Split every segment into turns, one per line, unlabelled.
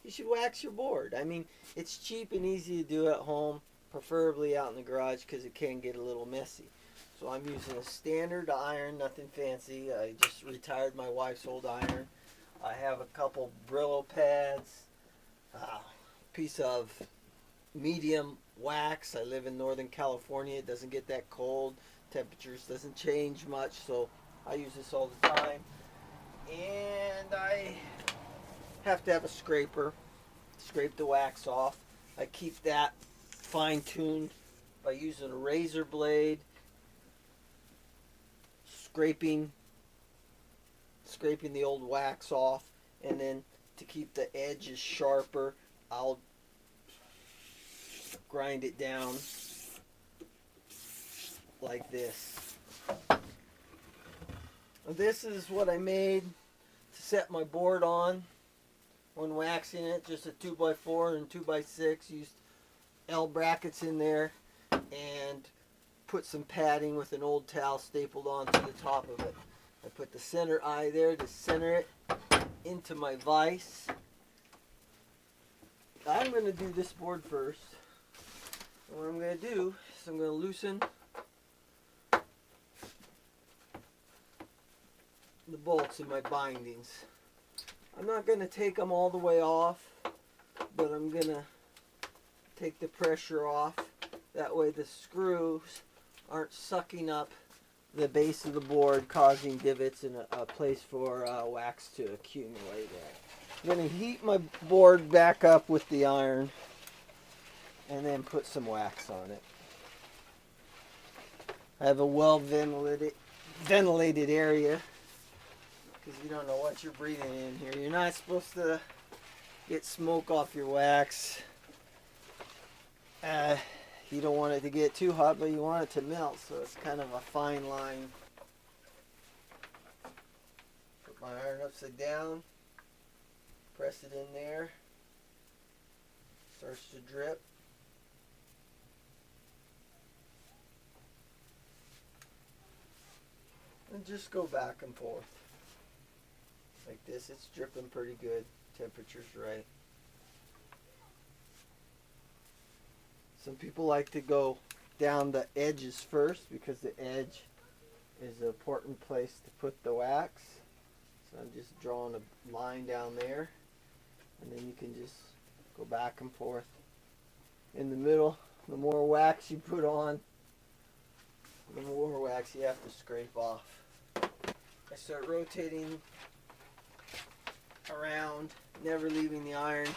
you should wax your board. I mean, it's cheap and easy to do at home, preferably out in the garage because it can get a little messy. So I'm using a standard iron, nothing fancy. I just retired my wife's old iron. I have a couple Brillo pads, piece of medium wax. I live in Northern California. It doesn't get that cold. Temperatures doesn't change much, so I use this all the time. And I have to have a scraper, scrape the wax off. I keep that fine-tuned by using a razor blade, scraping the old wax off, and then to keep the edges sharper, I'll grind it down like this. This is what I made to set my board on when waxing it. Just a 2x4 and 2x6. Used L brackets in there and put some padding with an old towel stapled onto the top of it. I put the center eye there to center it into my vise. I'm going to do this board first. And what I'm going to do is I'm going to loosen the bolts in my bindings. I'm not going to take them all the way off, but I'm going to take the pressure off. That way the screws aren't sucking up the base of the board, causing divots and a place for wax to accumulate. I'm going to heat my board back up with the iron and then put some wax on it. I have a well ventilated area because you don't know what you're breathing in here. You're not supposed to get smoke off your wax. You don't want it to get too hot, but you want it to melt, so it's kind of a fine line. Put my iron upside down, press it in there, starts to drip. And just go back and forth. Like this, it's dripping pretty good. Temperature's right. Some people like to go down the edges first because the edge is an important place to put the wax. So I'm just drawing a line down there, and then you can just go back and forth. In the middle, the more wax you put on, the more wax you have to scrape off. I start rotating around, never leaving the iron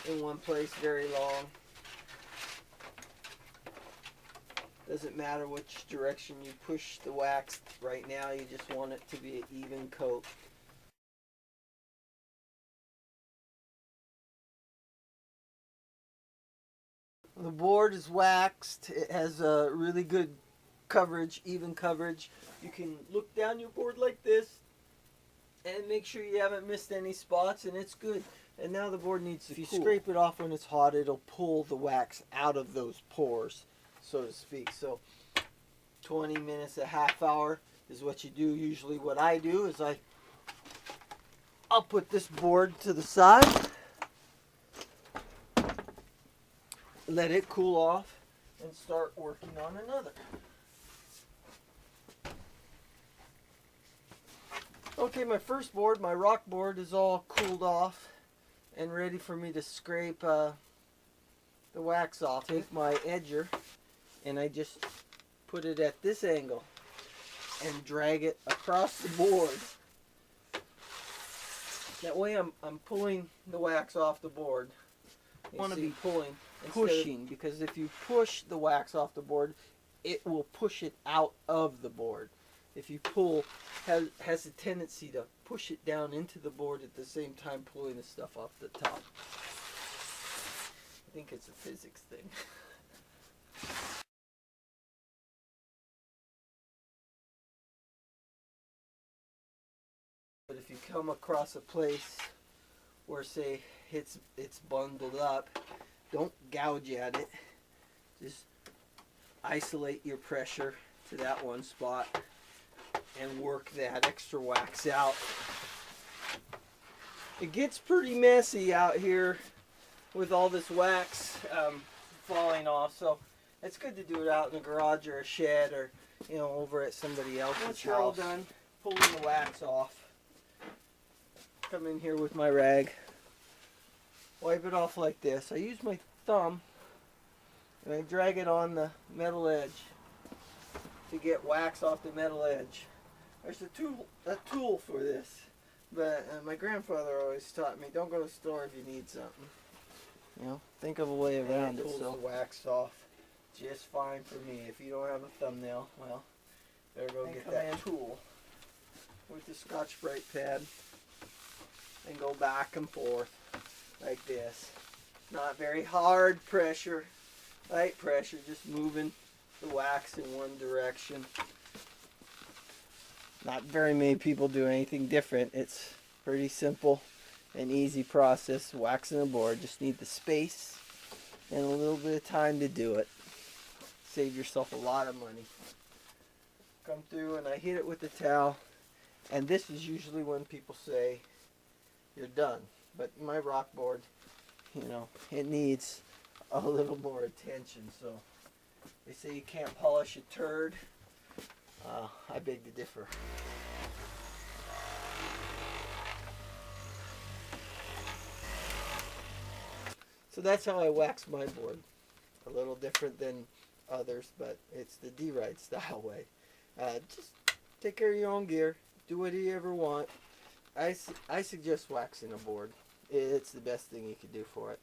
in one place very long. Doesn't matter which direction you push the wax right now, you just want it to be an even coat. The board is waxed. It has a really good coverage, even coverage. You can look down your board like this and make sure you haven't missed any spots, and it's good. And now the board needs to cool. If you scrape it off when it's hot, it'll pull the wax out of those pores, so to speak. So 20 minutes, a half hour is what you do. Usually what I do is I'll put this board to the side, let it cool off, and start working on another. Okay, my first board, my rock board, is all cooled off and ready for me to scrape the wax off. Take my edger and I just put it at this angle and drag it across the board. That way I'm pulling the wax off the board. You want to be pulling, pushing, because if you push the wax off the board, it will push it out of the board. If you pull, has a tendency to push it down into the board at the same time pulling the stuff off the top. I think it's a physics thing. But if you come across a place where, say, it's bundled up, don't gouge at it. Just isolate your pressure to that one spot and work that extra wax out. It gets pretty messy out here with all this wax falling off, so it's good to do it out in the garage or a shed, or over at somebody else's house. Once you're all done pulling the wax off, come in here with my rag, wipe it off like this. I use my thumb and I drag it on the metal edge to get wax off the metal edge. There's a tool for this, but my grandfather always taught me, don't go to the store if you need something. Think of a way around it. Pulls the wax off just fine for me. If you don't have a thumbnail, well, better go get that tool with the Scotch-Brite pad and go back and forth like this. Not very hard pressure, light pressure, just moving the wax in one direction. Not very many people do anything different. It's pretty simple and easy process. Waxing a board, just need the space and a little bit of time to do it. Save yourself a lot of money. Come through and I hit it with the towel, and this is usually when people say you're done. But my rock board, it needs a little more attention. So they say you can't polish a turd. I beg to differ. So that's how I wax my board. A little different than others, but it's the TheJdride style way. Just take care of your own gear. Do whatever you ever want. I suggest waxing a board. It's the best thing you can do for it.